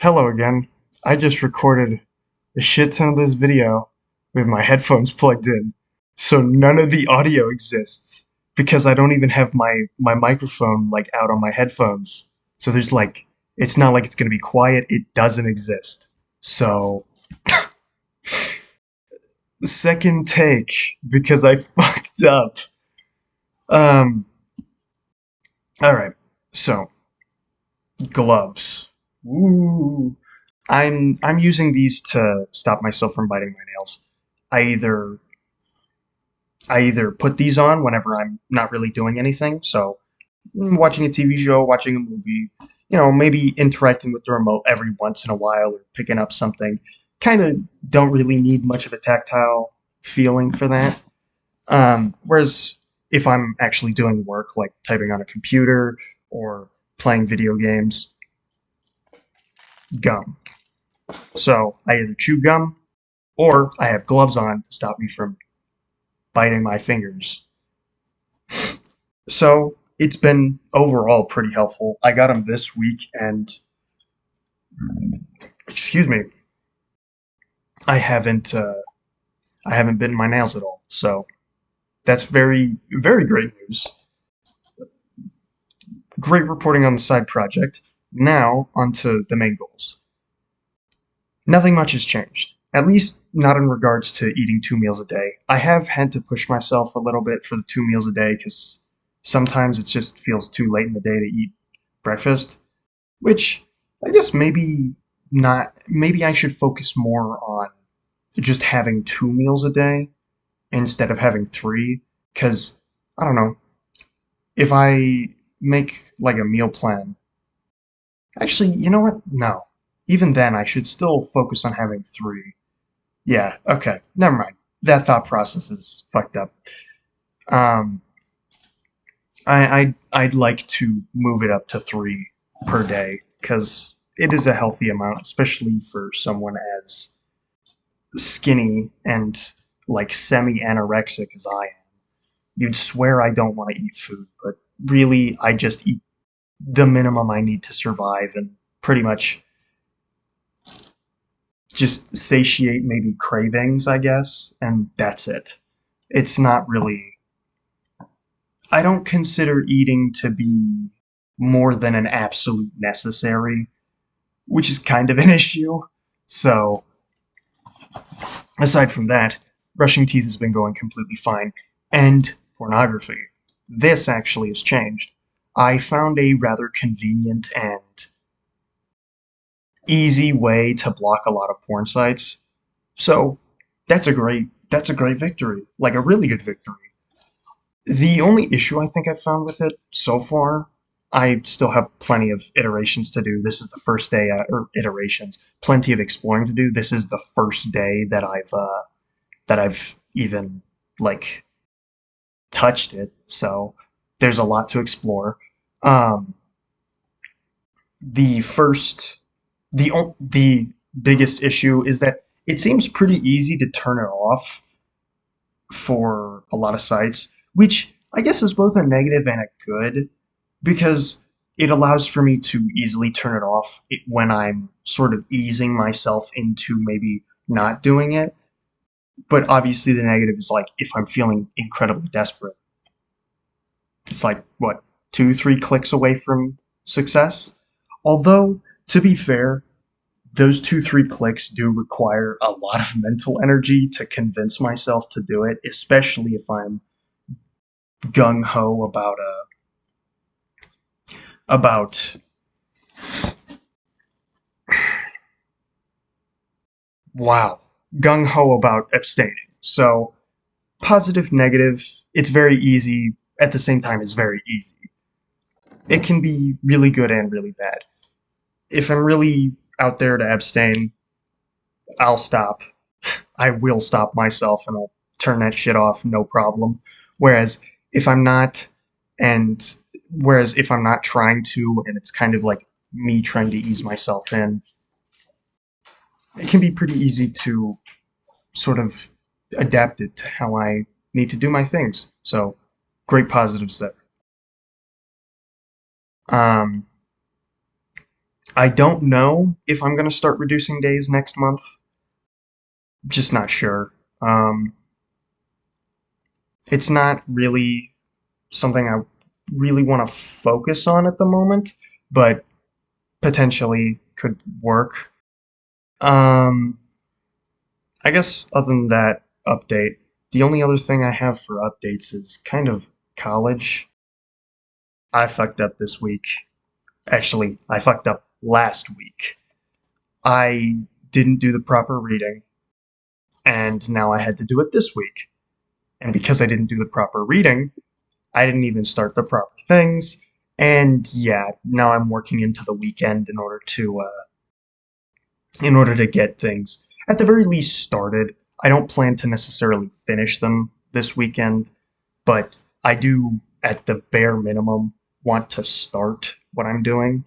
Hello again. I just recorded a shit ton of this video with my headphones plugged in, so none of the audio exists because I don't even have my microphone like out on my headphones. So there's like it's not like it's gonna be quiet. It doesn't exist. So second take because I fucked up. Um. All right. So gloves. Ooh. I'm using these to stop myself from biting my nails. I either I either put these on whenever I'm not really doing anything, so watching a TV show, watching a movie, maybe interacting with the remote every once in a while or picking up something. Kind of don't really need much of a tactile feeling for that. Whereas if I'm actually doing work like typing on a computer or playing video games, gum. So I either chew gum or I have gloves on to stop me from biting my fingers. So it's been overall pretty helpful. I got them this week, and excuse me, I haven't I haven't bitten my nails at all. So that's very great news. Great reporting on the side project. Now onto the main goals. Nothing much has changed. At least not in regards to eating 2 meals a day. I have had to push myself a little bit for the 2 meals a day because sometimes it just feels too late in the day to eat breakfast, which I guess maybe not. Maybe I should focus more on just having 2 meals a day instead of having three. Because I don't know, if I make like a meal plan. Actually, you know what? No. Even then, I should still focus on having three. Yeah, okay. Never mind. That thought process is fucked up. Um, I'd like to move it up to three per day because it is a healthy amount, especially for someone as skinny and like semi-anorexic as I am. You'd swear I don't want to eat food, but really I just eat the minimum I need to survive and pretty much just satiate maybe cravings, I guess, and that's it. It's not really. I don't consider eating to be more than an absolute necessary, which is kind of an issue. So, aside from that, brushing teeth has been going completely fine. And pornography. This actually has changed. I found a rather convenient and easy way to block a lot of porn sites. So, that's a great victory. Like a really good victory. The only issue I think I've found with it so far, I still have plenty of iterations to do. This is the first day, or iterations, plenty of exploring to do. This is the first day that I've even like touched it. So there's a lot to explore. Um, the first, the biggest issue is that it seems pretty easy to turn it off for a lot of sites, which I guess is both a negative and a good because it allows for me to easily turn it off when I'm sort of easing myself into maybe not doing it. But obviously, the negative is like if I'm feeling incredibly desperate, it's like what 2, 3 clicks away from success. Although, to be fair, those 2, 3 clicks do require a lot of mental energy to convince myself to do it, especially if I'm gung ho about wow, gung ho about abstaining. So positive, negative, it's very easy. At the same time, it's very easy. It can be really good and really bad. If I'm really out there to abstain, I'll stop. I will stop myself and I'll turn that shit off, no problem. Whereas if I'm not, and whereas if I'm not trying to, and it's kind of like me trying to ease myself in, it can be pretty easy to sort of adapt it to how I need to do my things. So, great positives there. Um, I don't know if I'm going to start reducing days next month. Just not sure. It's not really something I really want to focus on at the moment, but potentially could work. Um, I guess other than that update, the only other thing I have for updates is kind of college. I fucked up this week. Actually, I fucked up last week. I didn't do the proper reading, and now I had to do it this week. And because I didn't do the proper reading, I didn't even start the proper things. And yeah, now I'm working into the weekend in order to get things at the very least started. I don't plan to necessarily finish them this weekend, but I do, at the bare minimum, want to start what I'm doing.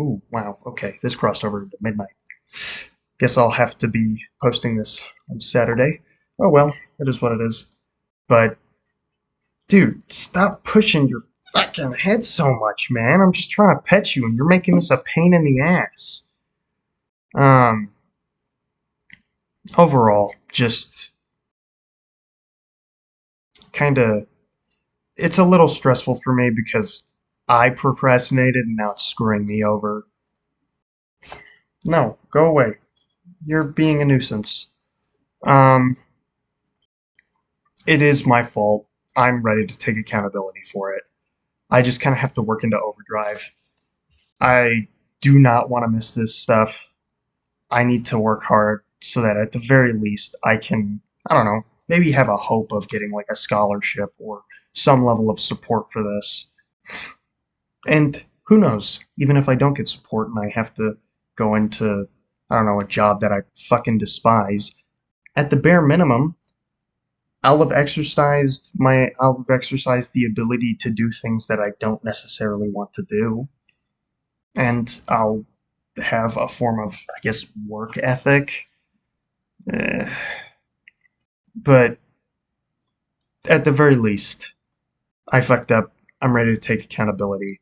Ooh, wow, okay, this crossed over into midnight. Guess I'll have to be posting this on Saturday. Oh well, it is what it is. But, dude, stop pushing your fucking head so much, man. I'm just trying to pet you and you're making this a pain in the ass. Um, Overall, just kind of, it's a little stressful for me because I procrastinated and now it's screwing me over. No, go away. You're being a nuisance. Um, it is my fault. I'm ready to take accountability for it. I just kind of have to work into overdrive. I do not want to miss this stuff. I need to work hard so that at the very least I can, I don't know, maybe have a hope of getting like a scholarship or some level of support for this. And who knows, even if I don't get support and I have to go into, I don't know, a job that I fucking despise, at the bare minimum, I'll have exercised the ability to do things that I don't necessarily want to do. And I'll have a form of, I guess, work ethic. Eh, but at the very least, I fucked up. I'm ready to take accountability.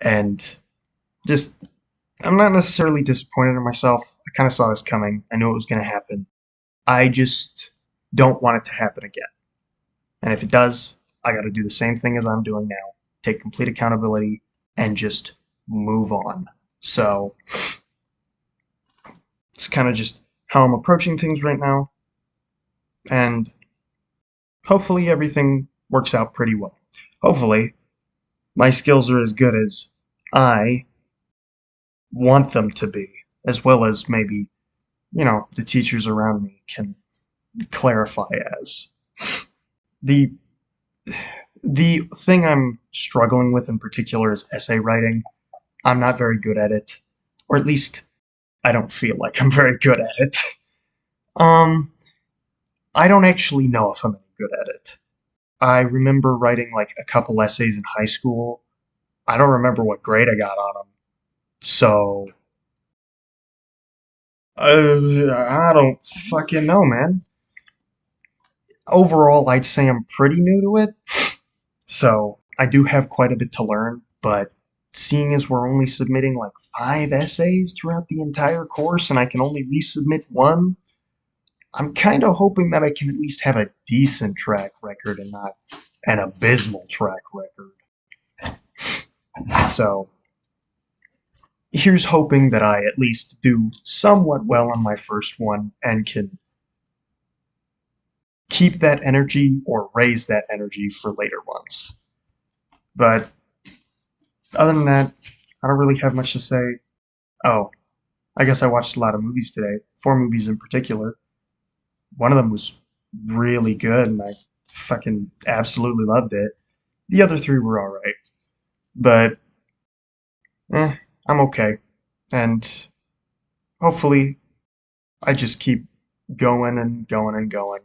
And just, I'm not necessarily disappointed in myself. I kind of saw this coming. I knew it was going to happen. I just don't want it to happen again. And if it does, I got to do the same thing as I'm doing now, take complete accountability, and just move on. So it's kind of just how I'm approaching things right now. And hopefully everything works out pretty well. Hopefully my skills are as good as I want them to be, as well as maybe, the teachers around me can clarify as. The the thing I'm struggling with in particular is essay writing. I'm not very good at it, or at least I don't feel like I'm very good at it. Um, I don't actually know if I'm any good at it. I remember writing like a couple essays in high school. I don't remember what grade I got on them. So, I don't fucking know, man. Overall, I'd say I'm pretty new to it. So, I do have quite a bit to learn, but seeing as we're only submitting like 5 essays throughout the entire course and I can only resubmit one, I'm kind of hoping that I can at least have a decent track record and not an abysmal track record. So, here's hoping that I at least do somewhat well on my first one and can keep that energy or raise that energy for later ones. But other than that, I don't really have much to say. Oh, I guess I watched a lot of movies today. 4 movies in particular. One of them was really good and I fucking absolutely loved it. The other 3 were alright. But, I'm okay. And hopefully I just keep going and going and going.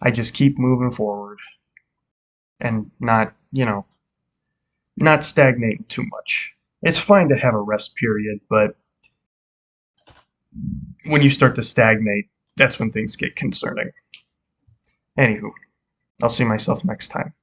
I just keep moving forward and not stagnating too much. It's fine to have a rest period, but when you start to stagnate, that's when things get concerning. Anywho, I'll see myself next time.